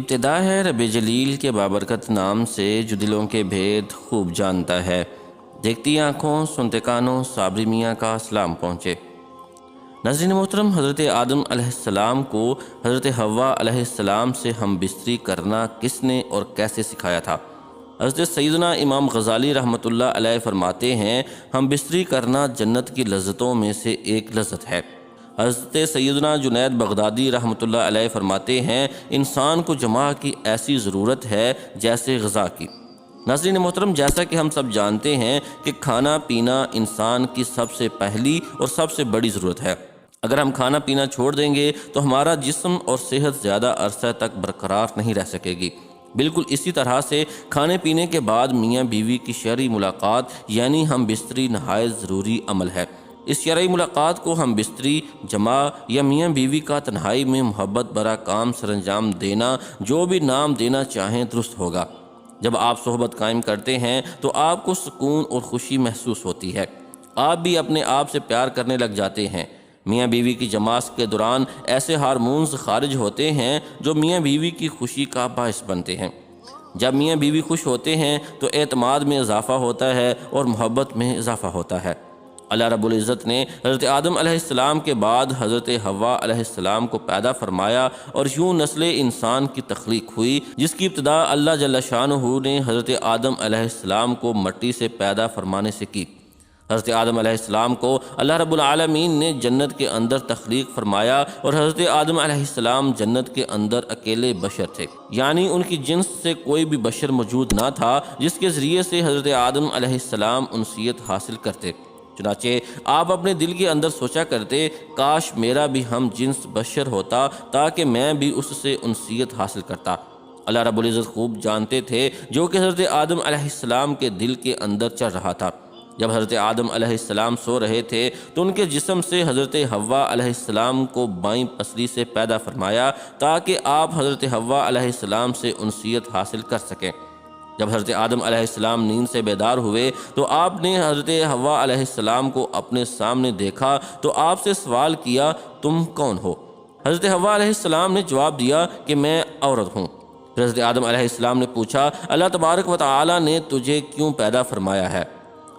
ابتدا ہے رب جلیل کے بابرکت نام سے جو دلوں کے بھید خوب جانتا ہے۔ دیکھتی آنکھوں سنتے کانوں صابری میاں کا سلام پہنچے۔ ناظرین محترم، حضرت آدم علیہ السلام کو حضرت حوا علیہ السلام سے ہم بستری کرنا کس نے اور کیسے سکھایا تھا؟ حضرت سیدنا امام غزالی رحمۃ اللہ علیہ فرماتے ہیں، ہم بستری کرنا جنت کی لذتوں میں سے ایک لذت ہے۔ حضرت سیدنا جنید بغدادی رحمۃ اللہ علیہ فرماتے ہیں، انسان کو جماع کی ایسی ضرورت ہے جیسے غذا کی۔ ناظرین محترم، جیسا کہ ہم سب جانتے ہیں کہ کھانا پینا انسان کی سب سے پہلی اور سب سے بڑی ضرورت ہے۔ اگر ہم کھانا پینا چھوڑ دیں گے تو ہمارا جسم اور صحت زیادہ عرصہ تک برقرار نہیں رہ سکے گی۔ بالکل اسی طرح سے کھانے پینے کے بعد میاں بیوی کی شرعی ملاقات یعنی ہم بستری نہایت ضروری عمل ہے۔ اس شرعی ملاقات کو ہم بستری، جماع یا میاں بیوی کا تنہائی میں محبت برا کام سر انجام دینا، جو بھی نام دینا چاہیں درست ہوگا۔ جب آپ صحبت قائم کرتے ہیں تو آپ کو سکون اور خوشی محسوس ہوتی ہے، آپ بھی اپنے آپ سے پیار کرنے لگ جاتے ہیں۔ میاں بیوی کی جماعت کے دوران ایسے ہارمونز خارج ہوتے ہیں جو میاں بیوی کی خوشی کا باعث بنتے ہیں۔ جب میاں بیوی خوش ہوتے ہیں تو اعتماد میں اضافہ ہوتا ہے اور محبت میں اضافہ ہوتا ہے۔ اللہ رب العزت نے حضرت آدم علیہ السلام کے بعد حضرت حوا علیہ السلام کو پیدا فرمایا اور یوں نسل انسان کی تخلیق ہوئی، جس کی ابتدا اللہ جل شانہ نے حضرت آدم علیہ السلام کو مٹی سے پیدا فرمانے سے کی۔ حضرت آدم علیہ السلام کو اللہ رب العالمین نے جنت کے اندر تخلیق فرمایا اور حضرت آدم علیہ السلام جنت کے اندر اکیلے بشر تھے، یعنی ان کی جنس سے کوئی بھی بشر موجود نہ تھا جس کے ذریعے سے حضرت آدم علیہ السلام انسیت حاصل کرتے۔ چنانچہ آپ اپنے دل کے اندر سوچا کرتے، کاش میرا بھی ہم جنس بشر ہوتا تاکہ میں بھی اس سے انسیت حاصل کرتا۔ اللہ رب العزت خوب جانتے تھے جو کہ حضرت آدم علیہ السلام کے دل کے اندر چل رہا تھا۔ جب حضرت آدم علیہ السلام سو رہے تھے تو ان کے جسم سے حضرت حوا علیہ السلام کو بائیں پسلی سے پیدا فرمایا تاکہ آپ حضرت حوا علیہ السلام سے انسیت حاصل کر سکیں۔ جب حضرت آدم علیہ السلام نیند سے بیدار ہوئے تو آپ نے حضرت حوا علیہ السلام کو اپنے سامنے دیکھا تو آپ سے سوال کیا، تم کون ہو؟ حضرت حوا علیہ السلام نے جواب دیا کہ میں عورت ہوں۔ پھر حضرت آدم علیہ السلام نے پوچھا، اللہ تبارک و تعالی نے تجھے کیوں پیدا فرمایا ہے؟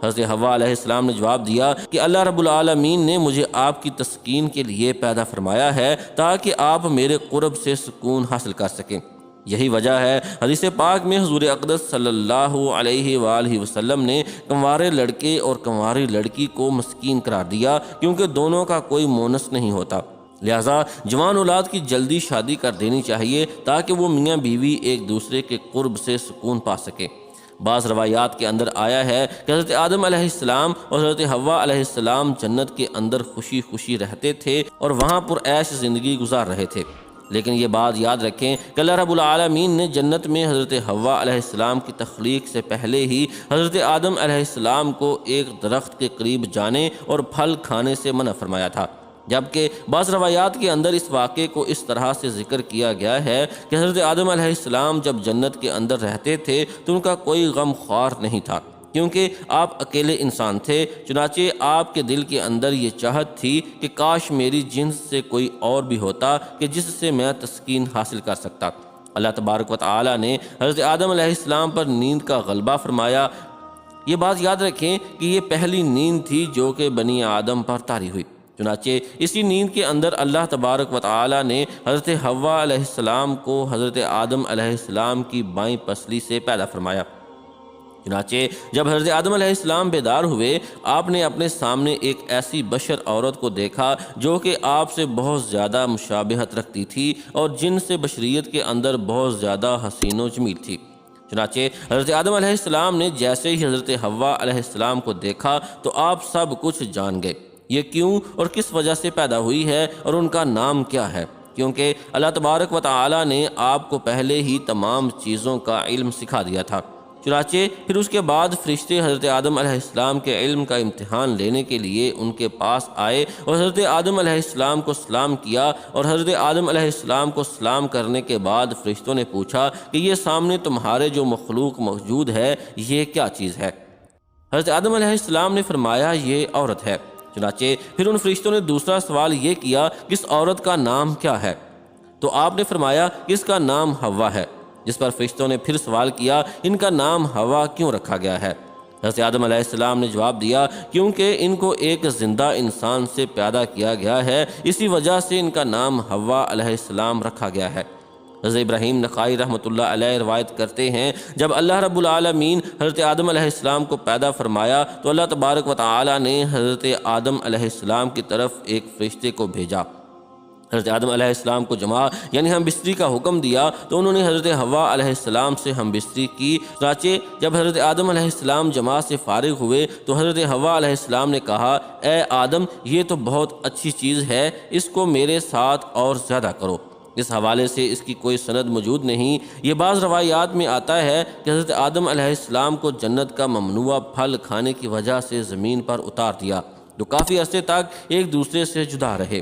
حضرت حوا علیہ السلام نے جواب دیا کہ اللہ رب العالمین نے مجھے آپ کی تسکین کے لیے پیدا فرمایا ہے تاکہ آپ میرے قرب سے سکون حاصل کر سکیں۔ یہی وجہ ہے حدیث پاک میں حضور اقدس صلی اللہ علیہ وآلہ وسلم نے کنوارے لڑکے اور کنواری لڑکی کو مسکین قرار دیا، کیونکہ دونوں کا کوئی مونس نہیں ہوتا۔ لہٰذا جوان اولاد کی جلدی شادی کر دینی چاہیے تاکہ وہ میاں بیوی ایک دوسرے کے قرب سے سکون پا سکیں۔ بعض روایات کے اندر آیا ہے کہ حضرت آدم علیہ السلام اور حضرت حوا علیہ السلام جنت کے اندر خوشی خوشی رہتے تھے اور وہاں پر عیش زندگی گزار رہے تھے، لیکن یہ بات یاد رکھیں کہ اللہ رب العالمین نے جنت میں حضرت حوا علیہ السلام کی تخلیق سے پہلے ہی حضرت آدم علیہ السلام کو ایک درخت کے قریب جانے اور پھل کھانے سے منع فرمایا تھا، جبکہ بعض روایات کے اندر اس واقعے کو اس طرح سے ذکر کیا گیا ہے کہ حضرت آدم علیہ السلام جب جنت کے اندر رہتے تھے تو ان کا کوئی غم خوار نہیں تھا، کیونکہ آپ اکیلے انسان تھے۔ چنانچہ آپ کے دل کے اندر یہ چاہت تھی کہ کاش میری جنس سے کوئی اور بھی ہوتا کہ جس سے میں تسکین حاصل کر سکتا۔ اللہ تبارک و تعالی نے حضرت آدم علیہ السلام پر نیند کا غلبہ فرمایا۔ یہ بات یاد رکھیں کہ یہ پہلی نیند تھی جو کہ بنی آدم پر طاری ہوئی۔ چنانچہ اسی نیند کے اندر اللہ تبارک و تعالی نے حضرت حوا علیہ السلام کو حضرت آدم علیہ السلام کی بائیں پسلی سے پیدا فرمایا۔ چنانچہ جب حضرت آدم علیہ السلام بیدار ہوئے، آپ نے اپنے سامنے ایک ایسی بشر عورت کو دیکھا جو کہ آپ سے بہت زیادہ مشابہت رکھتی تھی اور جن سے بشریت کے اندر بہت زیادہ حسین و جمیل تھی۔ چنانچہ حضرت آدم علیہ السلام نے جیسے ہی حضرت حوا علیہ السلام کو دیکھا تو آپ سب کچھ جان گئے، یہ کیوں اور کس وجہ سے پیدا ہوئی ہے اور ان کا نام کیا ہے، کیونکہ اللہ تبارک و تعالی نے آپ کو پہلے ہی تمام چیزوں کا علم سکھا دیا تھا۔ چنانچہ پھر اس کے بعد فرشتے حضرت آدم علیہ السلام کے علم کا امتحان لینے کے لیے ان کے پاس آئے اور حضرت آدم علیہ السلام کو سلام کیا، اور حضرت آدم علیہ السلام کو سلام کرنے کے بعد فرشتوں نے پوچھا کہ یہ سامنے تمہارے جو مخلوق موجود ہے یہ کیا چیز ہے؟ حضرت آدم علیہ السلام نے فرمایا یہ عورت ہے۔ چنانچہ پھر ان فرشتوں نے دوسرا سوال یہ کیا کہ اس عورت کا نام کیا ہے؟ تو آپ نے فرمایا کہ اس کا نام ہوا ہے، جس پر فرشتوں نے پھر سوال کیا ان کا نام ہوا کیوں رکھا گیا ہے؟ حضرت آدم علیہ السلام نے جواب دیا کیونکہ ان کو ایک زندہ انسان سے پیدا کیا گیا ہے، اسی وجہ سے ان کا نام ہوا علیہ السلام رکھا گیا ہے۔ حضرت ابراہیم نخائی رحمۃ اللہ علیہ روایت کرتے ہیں جب اللہ رب العالمین حضرت آدم علیہ السلام کو پیدا فرمایا تو اللہ تبارک و تعالی نے حضرت آدم علیہ السلام کی طرف ایک فرشتے کو بھیجا۔ حضرت آدم علیہ السلام کو جمع یعنی ہم بستری کا حکم دیا تو انہوں نے حضرت حوا علیہ السلام سے ہم بستری کی۔ چنانچہ جب حضرت آدم علیہ السلام جمع سے فارغ ہوئے تو حضرت حوا علیہ السلام نے کہا اے آدم یہ تو بہت اچھی چیز ہے، اس کو میرے ساتھ اور زیادہ کرو۔ اس حوالے سے اس کی کوئی سند موجود نہیں۔ یہ بعض روایات میں آتا ہے کہ حضرت آدم علیہ السلام کو جنت کا ممنوع پھل کھانے کی وجہ سے زمین پر اتار دیا، جو کافی عرصے تک ایک دوسرے سے جدا رہے۔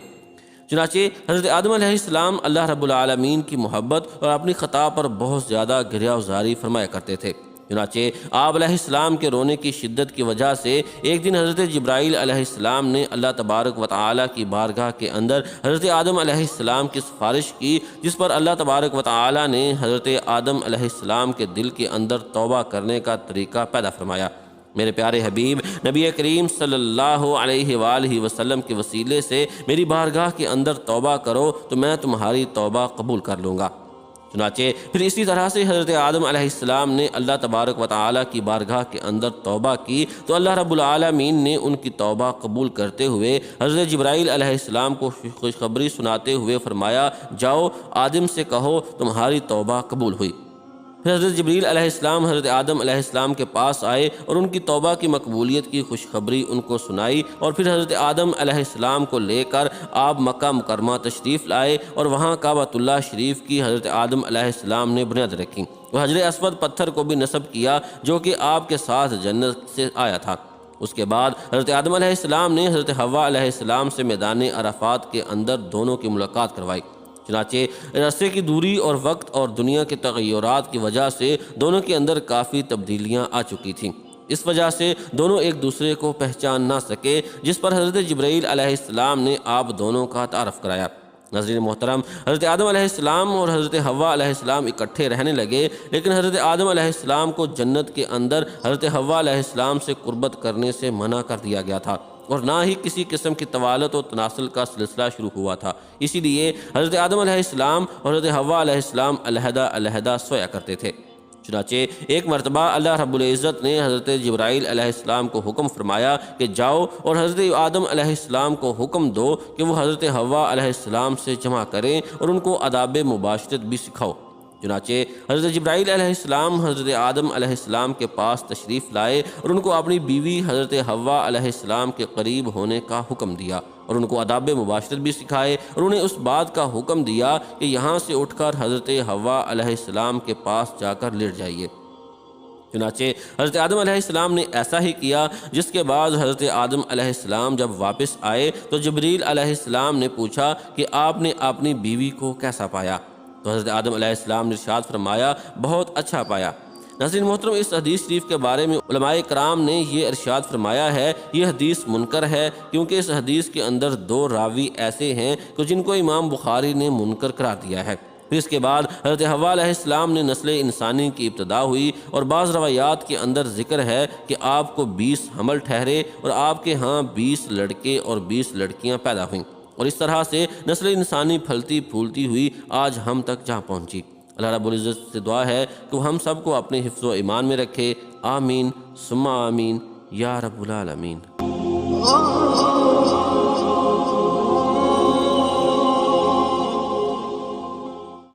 چنانچہ حضرت آدم علیہ السلام اللہ رب العالمین کی محبت اور اپنی خطا پر بہت زیادہ گریہ وزاری فرمایا کرتے تھے۔ چنانچہ آپ علیہ السلام کے رونے کی شدت کی وجہ سے ایک دن حضرت جبرائیل علیہ السلام نے اللہ تبارک و تعالی کی بارگاہ کے اندر حضرت آدم علیہ السلام کی سفارش کی، جس پر اللہ تبارک و تعالی نے حضرت آدم علیہ السلام کے دل کے اندر توبہ کرنے کا طریقہ پیدا فرمایا۔ میرے پیارے حبیب نبی کریم صلی اللہ علیہ وآلہ وسلم کے وسیلے سے میری بارگاہ کے اندر توبہ کرو تو میں تمہاری توبہ قبول کر لوں گا۔ چنانچہ پھر اسی طرح سے حضرت آدم علیہ السلام نے اللہ تبارک و تعالی کی بارگاہ کے اندر توبہ کی تو اللہ رب العالمین نے ان کی توبہ قبول کرتے ہوئے حضرت جبرائیل علیہ السلام کو خوشخبری سناتے ہوئے فرمایا جاؤ آدم سے کہو تمہاری توبہ قبول ہوئی۔ پھر حضرت جبریل علیہ السلام حضرت آدم علیہ السلام کے پاس آئے اور ان کی توبہ کی مقبولیت کی خوشخبری ان کو سنائی، اور پھر حضرت آدم علیہ السلام کو لے کر آپ مکہ مکرمہ تشریف لائے اور وہاں کعبۃ اللہ شریف کی حضرت آدم علیہ السلام نے بنیاد رکھی۔ وہ حجر اسود پتھر کو بھی نصب کیا جو کہ آپ کے ساتھ جنت سے آیا تھا۔ اس کے بعد حضرت آدم علیہ السلام نے حضرت حوا علیہ السلام سے میدان عرفات کے اندر دونوں کی ملاقات کروائی۔ چنانچہ راستے کی دوری اور وقت اور دنیا کے تغیرات کی وجہ سے دونوں کے اندر کافی تبدیلیاں آ چکی تھیں، اس وجہ سے دونوں ایک دوسرے کو پہچان نہ سکے، جس پر حضرت جبرائیل علیہ السلام نے آپ دونوں کا تعارف کرایا۔ ناظرین محترم، حضرت آدم علیہ السلام اور حضرت حوا علیہ السلام اکٹھے رہنے لگے، لیکن حضرت آدم علیہ السلام کو جنت کے اندر حضرت حوا علیہ السلام سے قربت کرنے سے منع کر دیا گیا تھا، اور نہ ہی کسی قسم کی طوالت و تناسل کا سلسلہ شروع ہوا تھا۔ اسی لیے حضرت آدم علیہ السلام اور حضرت حوا علیہ السلام علیحدہ علیحدہ سویا کرتے تھے۔ چنانچہ ایک مرتبہ اللہ رب العزت نے حضرت جبرائیل علیہ السلام کو حکم فرمایا کہ جاؤ اور حضرت آدم علیہ السلام کو حکم دو کہ وہ حضرت حوا علیہ السلام سے جمع کریں اور ان کو آداب مباشرت بھی سکھاؤ۔ چنانچہ حضرت جبرائیل علیہ السلام حضرت آدم علیہ السلام کے پاس تشریف لائے اور ان کو اپنی بیوی حضرت حوا علیہ السلام کے قریب ہونے کا حکم دیا، اور ان کو آداب مباشرت بھی سکھائے، اور انہیں اس بات کا حکم دیا کہ یہاں سے اٹھ کر حضرت حوا علیہ السلام کے پاس جا کر لیٹ جائیے۔ چنانچہ حضرت آدم علیہ السلام نے ایسا ہی کیا، جس کے بعد حضرت آدم علیہ السلام جب واپس آئے تو جبریل علیہ السلام نے پوچھا کہ آپ نے اپنی بیوی کو کیسا پایا؟ تو حضرت آدم علیہ السلام نے ارشاد فرمایا بہت اچھا پایا۔ ناظرین محترم، اس حدیث شریف کے بارے میں علماء کرام نے یہ ارشاد فرمایا ہے یہ حدیث منکر ہے، کیونکہ اس حدیث کے اندر دو راوی ایسے ہیں کہ جن کو امام بخاری نے منکر قرار دیا ہے۔ پھر اس کے بعد حضرت حوا علیہ السلام نے نسل انسانی کی ابتدا ہوئی، اور بعض روایات کے اندر ذکر ہے کہ آپ کو 20 حمل ٹھہرے اور آپ کے ہاں 20 لڑکے اور 20 لڑکیاں پیدا ہوئیں، اور اس طرح سے نسل انسانی پھلتی پھولتی ہوئی آج ہم تک جا پہنچی۔ اللہ رب العزت سے دعا ہے کہ وہ ہم سب کو اپنے حفظ و ایمان میں رکھے، آمین ثم آمین یا رب العالمین۔